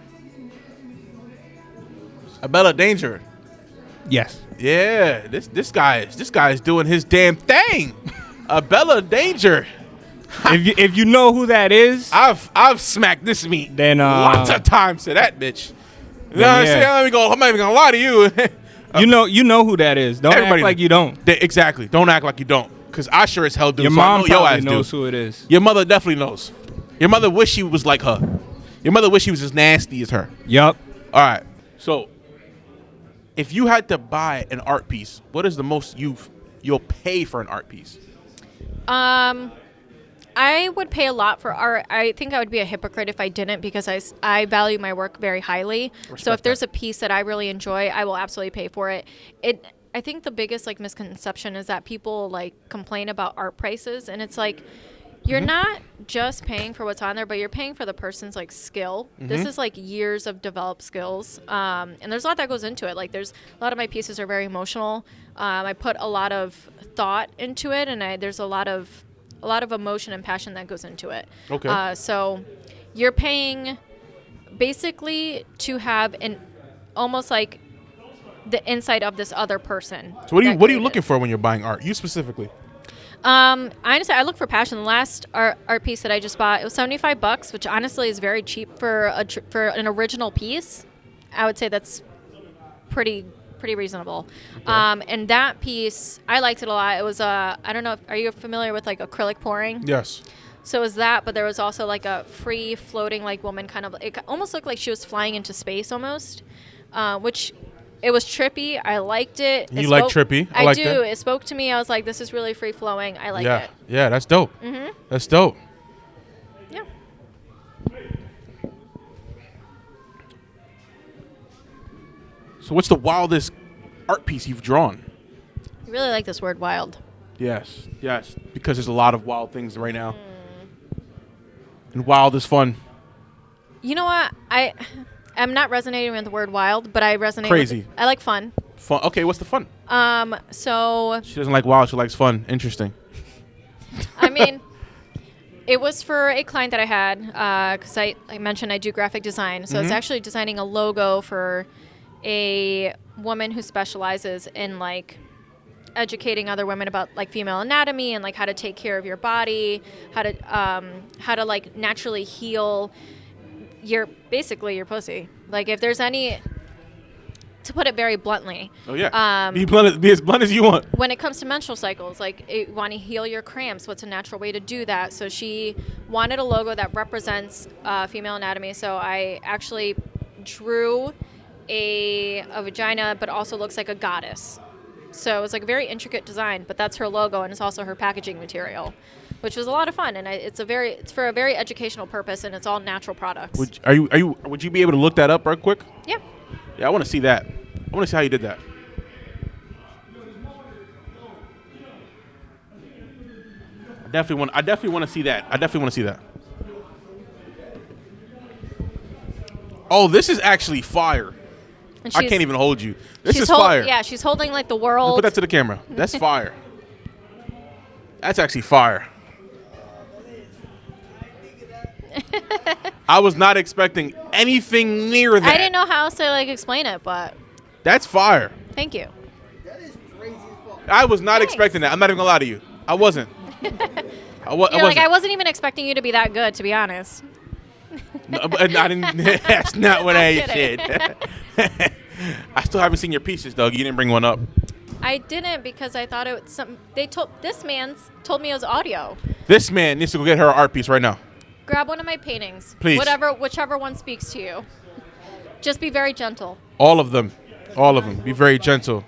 Abella Danger. Yes. Yeah, this guy is doing his damn thing. Abella Danger. if you know who that is, I've smacked this meat then lots of times to that bitch. You know what I'm saying? I'm not even gonna lie to you. you know who that is. Don't act like you don't. Exactly. Don't act like you don't. Cause I sure as hell do. Your so I mom know your probably ass knows do. who it is. Your mother definitely knows. Your mother wish she was like her. Your mother wished she was as nasty as her. Yup. All right. So, if you had to buy an art piece, what is the most you'll pay for an art piece? I would pay a lot for art. I think I would be a hypocrite if I didn't, because I value my work very highly. So if there's a piece that I really enjoy, I will absolutely pay for it. I think the biggest like misconception is that people like complain about art prices, and it's like you're not just paying for what's on there, but you're paying for the person's like skill. This is like years of developed skills, and there's a lot that goes into it. Like there's a lot of my pieces are very emotional. I put a lot of thought into it, and there's a lot of emotion and passion that goes into it. Okay. So you're paying basically to have an almost like the insight of this other person. So what are you looking for when you're buying art? You specifically. Honestly, I look for passion. The last art piece that I just bought, it was $75, which honestly is very cheap for an original piece. I would say that's pretty reasonable. Okay. And that piece, I liked it a lot. It was I don't know, are you familiar with like acrylic pouring? Yes. So it was that, but there was also like a free floating like woman, kind of, it almost looked like she was flying into space almost, which it was trippy. I liked it. You like trippy? I like do. that. It spoke to me. I was like, this is really free flowing. I like Yeah. it. Yeah, that's dope. Mhm. That's dope. Yeah. So what's the wildest art piece you've drawn? I really like this word wild. Yes. Yes. Because there's a lot of wild things right now. And wild is fun. You know what? I'm not resonating with the word wild, but I resonate Crazy. with I like fun. Fun. Okay, what's the fun? So She doesn't like wild, she likes fun. Interesting. I mean, it was for a client that I had, because I mentioned I do graphic design. So it's actually designing a logo for a woman who specializes in like educating other women about like female anatomy and like how to take care of your body, how to like naturally heal your pussy. Like if there's any, to put it very bluntly. Oh yeah. Be as blunt as you want. When it comes to menstrual cycles, like you want to heal your cramps, what's a natural way to do that? So she wanted a logo that represents female anatomy. So I actually drew a vagina, but also looks like a goddess. So it was like a very intricate design, but that's her logo, and it's also her packaging material, which was a lot of fun. And it's for a very educational purpose, and it's all natural products. Would you be able to look that up right quick? Yeah. Yeah, I want to see that. I want to see how you did that. I definitely want to see that. Oh, this is actually fire. And I can't even hold you. This is fire. Yeah, she's holding like the world. Put that to the camera. That's fire. That's actually fire. I was not expecting anything near that. I didn't know how else to like explain it, but That's fire. thank you. I was not Thanks. expecting that. I'm not even gonna lie to you. I wasn't. I I wasn't even expecting you to be that good, to be honest. No, but I didn't. That's not what I I'm said. kidding. I still haven't seen your pieces, Doug. You didn't bring one up. I didn't, because I thought it was some. This man's told me it was audio. This man needs to go get her an art piece right now. Grab one of my paintings. Please. Whichever one speaks to you. Just be very gentle. All of them. Be very gentle.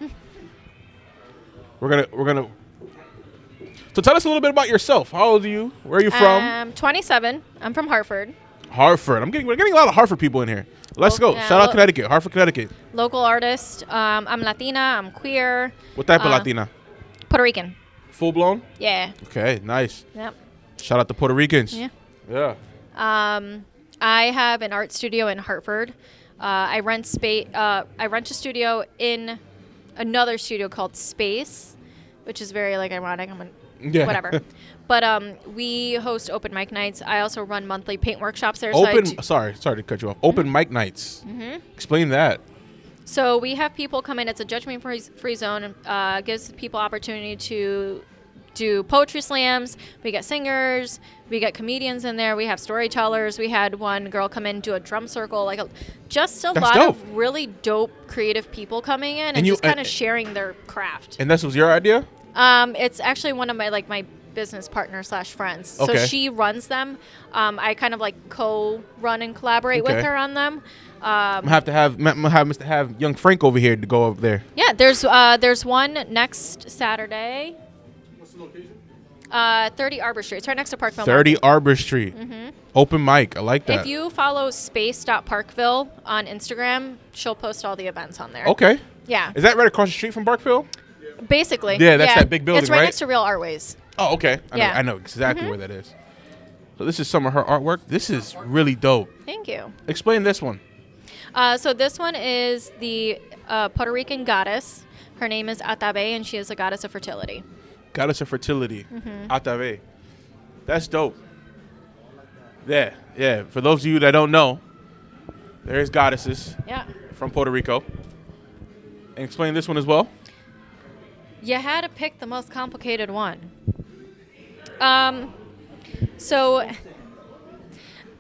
We're gonna. So tell us a little bit about yourself. How old are you? Where are you from? I'm 27. I'm from Hartford. Hartford. We're getting a lot of Hartford people in here. Let's go. Yeah, Shout out Connecticut. Hartford, Connecticut. Local artist. I'm Latina. I'm queer. What type of Latina? Puerto Rican. Full blown? Yeah. Okay, nice. Yep. Shout out to Puerto Ricans. Yeah. Yeah. I have an art studio in Hartford. I rent a studio in another studio called Space, which is very like ironic. Yeah. Whatever. But we host open mic nights. I also run monthly paint workshops there. Sorry to cut you off. Open mic nights. Mm-hmm. Explain that. So we have people come in. It's a judgment-free zone. Gives people opportunity to do poetry slams. We get singers. We get comedians in there. We have storytellers. We had one girl come in and do a drum circle. Just a lot dope. of really dope, creative people coming in and you- just kind of sharing their craft. And this was your idea? It's actually one of my business partner / friends. So Okay. she runs them. I kind of like co-run and collaborate Okay. with her on them. I'm gonna have Mr. Have young Frank over here to go over there. Yeah, there's one next Saturday. What's the location? 30 Arbor Street. It's right next to Parkville. 30 Market. Arbor Street. Open mic. I like that. If you follow space.parkville on Instagram, she'll post all the events on there. Okay. Yeah. Is that right across the street from Parkville? Basically. Yeah, that's that big building, It's right, right? next to Real Artways. Oh, okay. Yeah. I know exactly where that is. So this is some of her artwork. This is really dope. Thank you. Explain this one. So this one is the Puerto Rican goddess. Her name is Atabe, and she is a goddess of fertility. Goddess of fertility. Atabe. That's dope. Yeah, yeah. For those of you that don't know, there's goddesses Yeah. from Puerto Rico. And explain this one as well. You had to pick the most complicated one. So Yeah, 'cause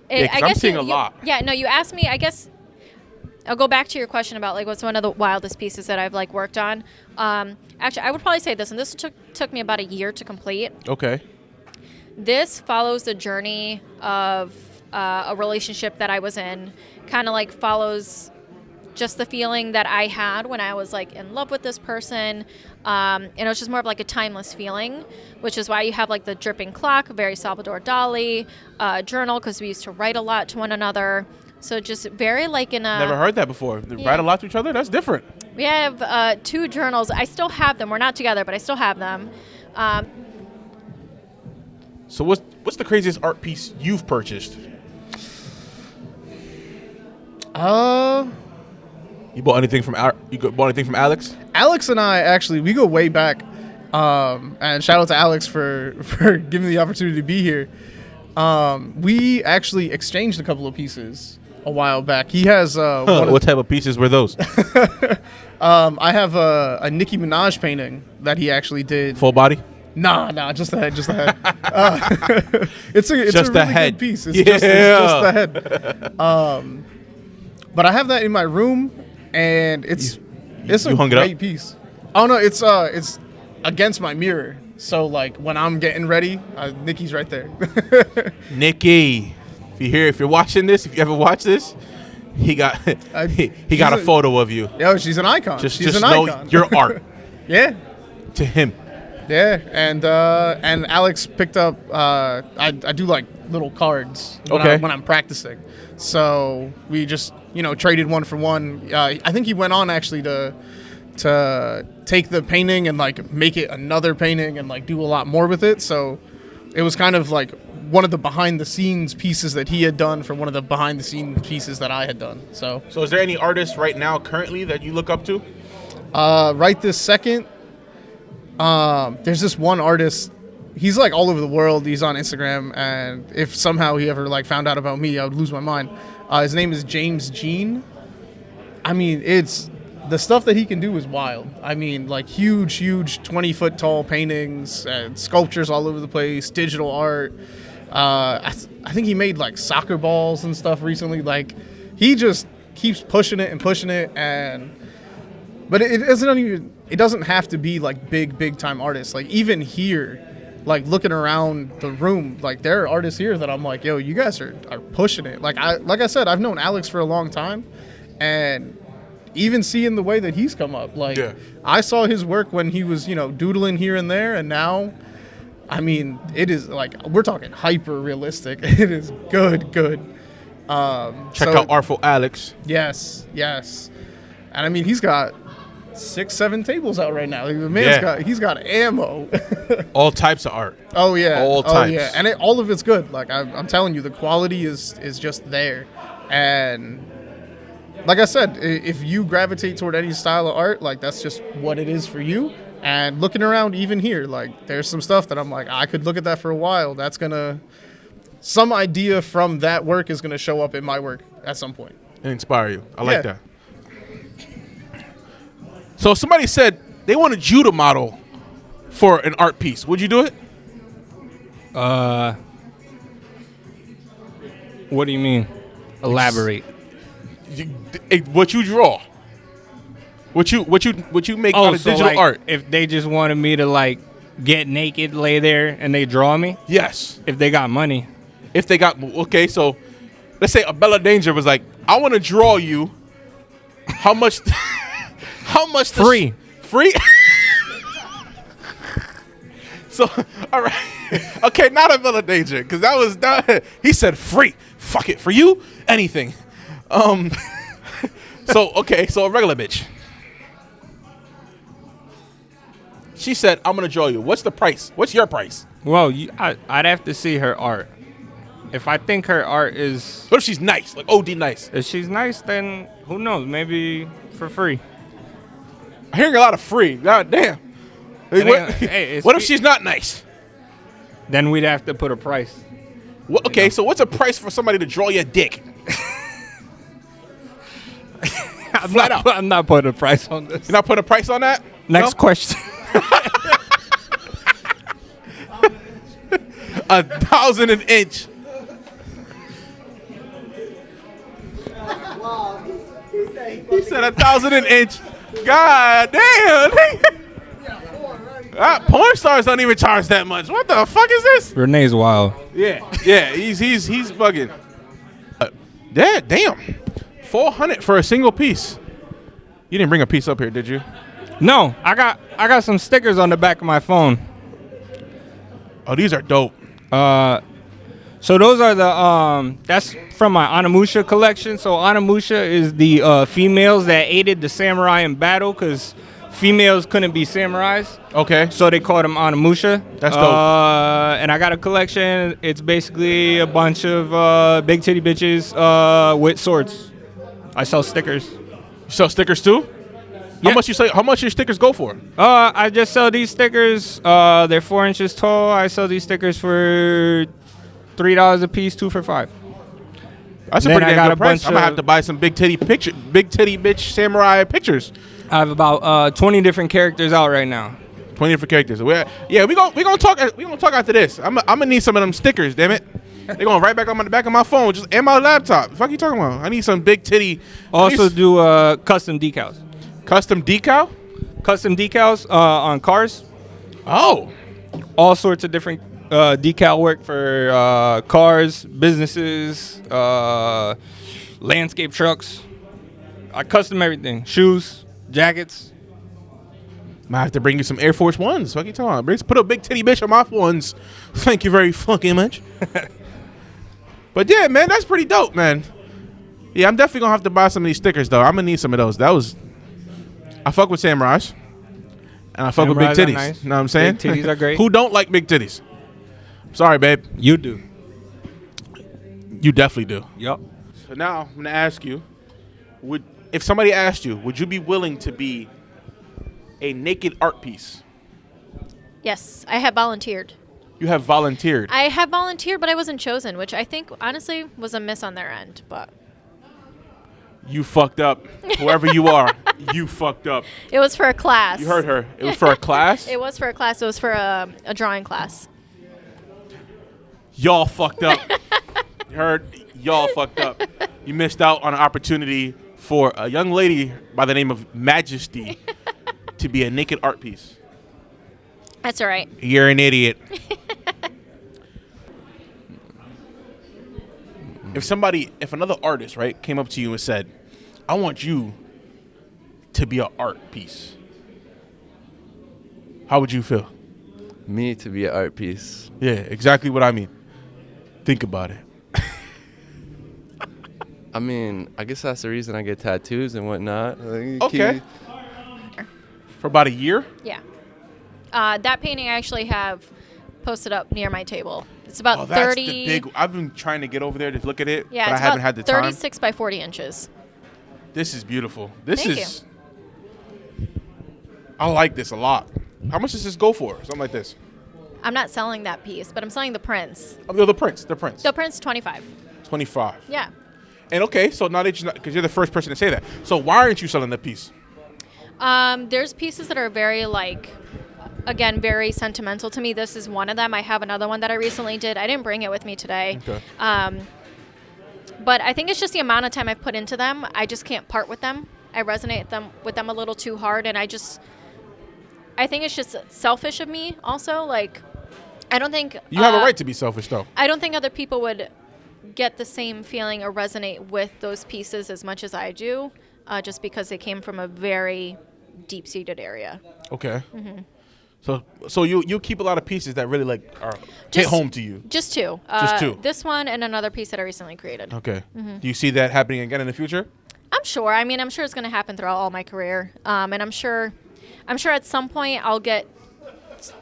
I I'm guess seeing a lot. Yeah, no, you asked me. I guess I'll go back to your question about like what's one of the wildest pieces that I've like worked on. Actually, I would probably say this, and this took me about a year to complete. Okay. This follows the journey of a relationship that I was in. Kind of like follows just the feeling that I had when I was like in love with this person. And it was just more of like a timeless feeling, which is why you have like the dripping clock, very Salvador Dali, journal, because we used to write a lot to one another. So just very like in a... Never heard that before. They write a lot to each other? That's different. We have 2 journals. I still have them. We're not together, but I still have them. So what's the craziest art piece you've purchased? You bought anything from Alex? Alex and I actually we go way back, and shout out to Alex for giving me the opportunity to be here. We actually exchanged a couple of pieces a while back. He has What type of pieces were those? I have a Nicki Minaj painting that he actually did. Full body? Nah, just the head, just the head. It's a Just the really head. good piece. It's Yeah. just the head. But I have that in my room, and it's a you hung it up? great piece. Oh no, it's against my mirror. So like when I'm getting ready, Nikki's right there. Nikki, if you're watching this, if you ever watch this, he got he got a photo of you. Yo, she's an icon. Just she's an know icon. your art Yeah. to him. Yeah, and Alex picked up. I do like little cards when I'm practicing, so we just traded one for one. I think he went on actually to take the painting and like make it another painting and like do a lot more with it. So it was kind of like one of the behind the scenes pieces that he had done for one of the behind the scenes pieces that I had done. So is there any artists right now currently that you look up to? right this second. There's this one artist. He's like all over the world. He's on Instagram, and if somehow he ever like found out about me, I would lose my mind. His name is James Jean. I mean, it's the stuff that he can do is wild. I mean, like huge 20-foot tall paintings and sculptures all over the place, digital art. I think he made like soccer balls and stuff recently. Like he just keeps pushing it, but it doesn't have to be like big time artists. Like even here, like looking around the room, like there are artists here that I'm like, yo, you guys are pushing it. Like I said, I've known Alex for a long time, and even seeing the way that he's come up, like I saw his work when he was doodling here and there, and now, I mean, it is like we're talking hyper realistic. It is good. Check out Artful Alex. Yes, and I mean he's got 6-7 tables out right now. Like, the man's he's got ammo. All types of art. Oh yeah, all types. Oh yeah, and all of it's good. Like I'm telling you, the quality is just there, and like I said, if you gravitate toward any style of art, like that's just what it is for you. And looking around, even here, like there's some stuff that I'm like, I could look at that for a while. Some idea from that work is gonna show up in my work at some point And inspire you. I like that. So somebody said they wanted you to model for an art piece. Would you do it? What do you mean? Elaborate. What you draw. What you make out of digital like, art. If they just wanted me to like get naked, lay there, and they draw me? Yes. If they got money. If they got, okay, so let's say a Bella Danger was like, I want to draw you. How much? How much? Free. Free? So, all right. Okay, not a Bella Danger, because that was, he said free. Fuck it. For you, anything. So, okay, so a regular bitch. She said, I'm going to draw you. What's the price? What's your price? Well, I'd have to see her art. If I think her art is... What if she's nice? Like OD nice? If she's nice, then who knows? Maybe for free. I'm hearing a lot of free. God damn. Like, what Hey, what if she's not nice? Then we'd have to put a price. What, okay, so what's a price for somebody to draw your dick? I'm not putting a price on this. You're not putting a price on that? Next No? question. 1,000 an inch. He said 1,000 an inch. God damn. Porn stars don't even charge that much. What the fuck is this? Renee's wild. Yeah, he's bugging. Damn. 400 for a single piece. You didn't bring a piece up here, did you? No, I got some stickers on the back of my phone. Oh, these are dope. So those are the that's from my Onimusha collection. So Onimusha is the females that aided the samurai in battle because females couldn't be samurais. Okay. So they called them Onimusha. That's dope. And I got a collection. It's basically a bunch of big titty bitches with swords. I sell stickers. You sell stickers too? Yeah. How much your stickers go for? I just sell these stickers. They're 4 inches tall. I sell these stickers for $3 a piece, 2 for $5. That's a Then pretty I got damn a good price. bunch I'm gonna have of- to buy some big titty bitch samurai pictures. I have about 20 different characters out right now. 20 different characters. We gonna talk after this. I'm gonna need some of them stickers. Damn it. They're going right back on the back of my phone, just and my laptop. The fuck you talking about? I need some big titty. Also do custom decals. Custom decal. Custom decals on cars. Oh, All sorts of different decal work for cars, businesses, landscape trucks. I custom everything. Shoes, jackets. might have to bring you some Air Force Ones. Fuck you talking about? Put a big titty bitch on my ones. Thank you very fucking much. But yeah, man, that's pretty dope, man. Yeah, I'm definitely gonna have to buy some of these stickers though. I'm gonna need some of those. I fuck with samurais, and I fuck with big Samurais are titties. nice. You know what I'm saying? Big titties are great. Who don't like big titties? Sorry, babe. You do. You definitely do. Yup. So now I'm gonna ask you: if somebody asked you, would you be willing to be a naked art piece? Yes, I have volunteered. You have volunteered. I have volunteered, but I wasn't chosen, which I think honestly was a miss on their end. But You fucked up. Whoever you are, you fucked up. it was for a class. You heard her. It was for a class. It was for a class. It was for a drawing class. Y'all fucked up. You heard? Y'all fucked up. You missed out on an opportunity for a young lady by the name of Majesty to be a naked art piece. That's all right. You're an idiot. If another artist, right, came up to you and said, I want you to be an art piece, how would you feel? Me to be an art piece. Yeah, exactly what I mean. Think about it. I mean, I guess that's the reason I get tattoos and whatnot. Like, Okay. For about a year? Yeah. That painting I actually have posted up near my table. It's about Oh, that's 30. the big. I've been trying to get over there to look at it, Yeah, but I it's haven't about had the time. 36 by 40 inches. This is beautiful. This Thank is. I like this a lot. How much does this go for? Something like this. I'm not selling that piece, but I'm selling the prints. Oh, the prints. The prints. The prints 25. 25. Yeah. And okay, so now that because you're the first person to say that, so why aren't you selling the piece? There's pieces that are very again, very sentimental to me. This is one of them. I have another one that I recently did. I didn't bring it with me today. Okay. But I think it's just the amount of time I've put into them. I just can't part with them. I resonate with them a little too hard, and I I think it's just selfish of me also. Like, I don't think You have a right to be selfish, though. I don't think other people would get the same feeling or resonate with those pieces as much as I do, just because they came from a very deep-seated area. Okay. So you keep a lot of pieces that really like are hit Just- home to you. Just two. Just two. This one and another piece that I recently created. Okay. Do you see that happening again in the future? I'm sure. I mean, I'm sure it's going to happen throughout all my career, and I'm sure at some point I'll get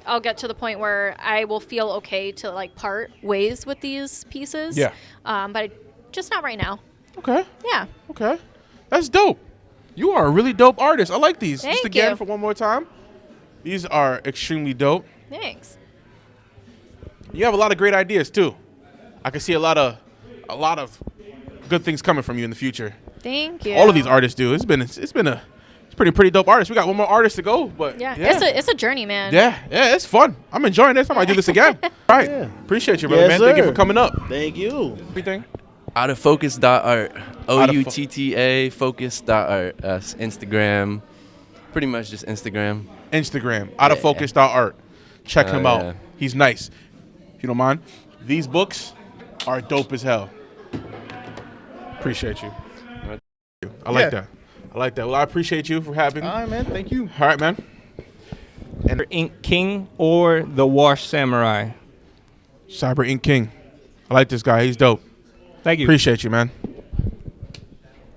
to the point where I will feel okay to like part ways with these pieces. Yeah. But just not right now. Okay. Yeah. Okay. That's dope. You are a really dope artist. I like these. Just Thank again you. for one more time. These are extremely dope. Thanks. You have a lot of great ideas too. I can see a lot of good things coming from you in the future. Thank you. All of these artists do. It's pretty dope artist. We got one more artist to go, but Yeah. yeah. It's a journey, man. Yeah, it's fun. I'm enjoying this. I might do this again. All right. Appreciate you, brother, Yes, man. Thank you sir. for coming up. Thank you. Everything. Out of focus.art. Out of fo- OUTTA focus.art. That's Instagram. Pretty much just Instagram. Instagram, outofocus.art. Check him out. yeah. He's nice. If you don't mind. These books are dope as hell. Appreciate you. I like Yeah. that. I like that. Well, I appreciate you for having me. All right, man. Thank you. All right, man. Ink King or the Wash Samurai. Cyber Ink King. I like this guy. He's dope. Thank you. Appreciate you, man.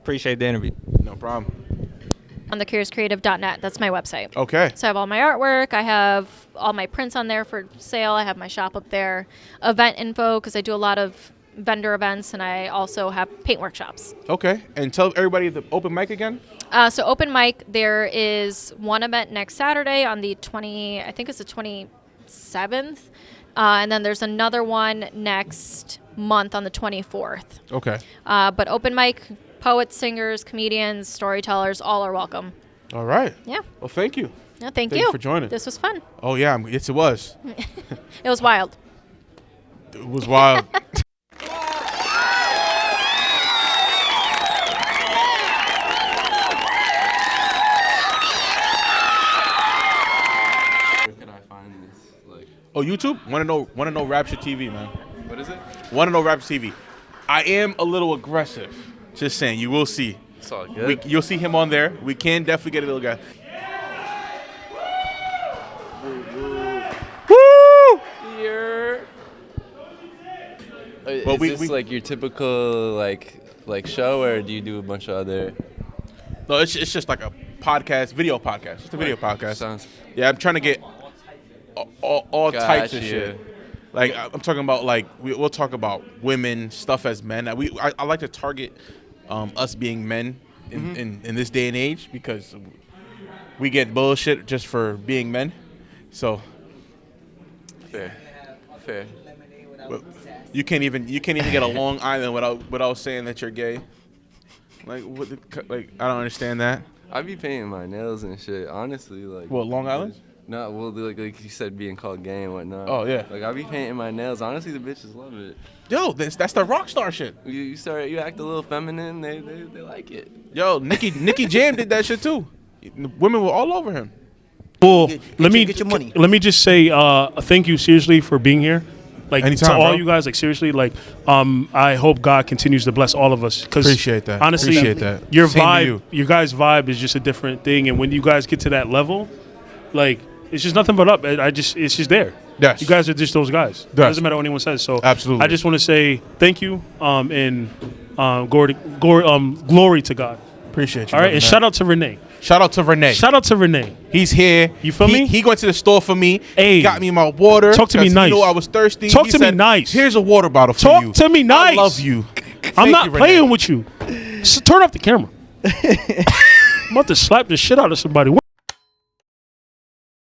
Appreciate the interview. No problem. On thecuriouscreative.net. That's my website. Okay. So I have all my artwork. I have all my prints on there for sale. I have my shop up there. Event info, because I do a lot of vendor events, and I also have paint workshops. Okay. And tell everybody the open mic again. So open mic, there is one event next Saturday on the 27th. And then there's another one next month on the 24th. Okay. But open mic, poets, singers, comedians, storytellers, all are welcome. All right. Yeah. Well, thank you. No, thank Thank you you for joining. This was fun. Oh, yeah. Yes, it was. It was wild. It was wild. Where can I find this? Like, Oh, YouTube? Want to know Rapture TV, man. what is it? Want to know Rapture TV. I am a little aggressive. Just saying. You will see. It's all good. You'll see him on there. We can definitely get a little guy. Is But we- this we- like your typical like show, or do you do a bunch of other? No, it's just like a podcast, video podcast. Just a video podcast. Sounds. Yeah, I'm trying to get all types of Gotcha. shit. Like I'm talking about, like we'll talk about women stuff as men. I like to target us being men in this day and age, because we get bullshit just for being men. So Fair. you can't even get a Long Island without saying that you're gay. Like I don't understand that. I be painting my nails and shit. Honestly, like. What, Long Island? No, well, like you said, being called gay and whatnot. Oh, yeah. Like I be painting my nails. Honestly, the bitches love it. Yo, that's the rock star shit. You act a little feminine. They like it. Yo, Nicky Jam did that shit too. Women were all over him. Well, Get your money. let me just say thank you seriously for being here. Like Anytime, to all bro. you guys, like seriously, like I hope God continues to bless all of us. Cause Appreciate that. Honestly, Appreciate that. your Same to vibe, you. your guys' vibe is just a different thing. And when you guys get to that level, like it's just nothing but up. It's just there. Yes. You guys are just those guys. It Yes. doesn't matter what anyone says. So Absolutely. I just want to say thank you. And glory to God. Appreciate you. All right, brother, and man. shout out to Renee. Shout out to Renee. Shout out to Renee. He's here. You feel me? He went to the store for me. Hey. Got me my water. Talk to me 'cause nice. He knew I was thirsty. Talk He to me said, nice. Here's a water bottle for Talk you. to me nice. I love you. I'm Thank not you, Renee. playing with you. Turn off the camera. I'm about to slap the shit out of somebody.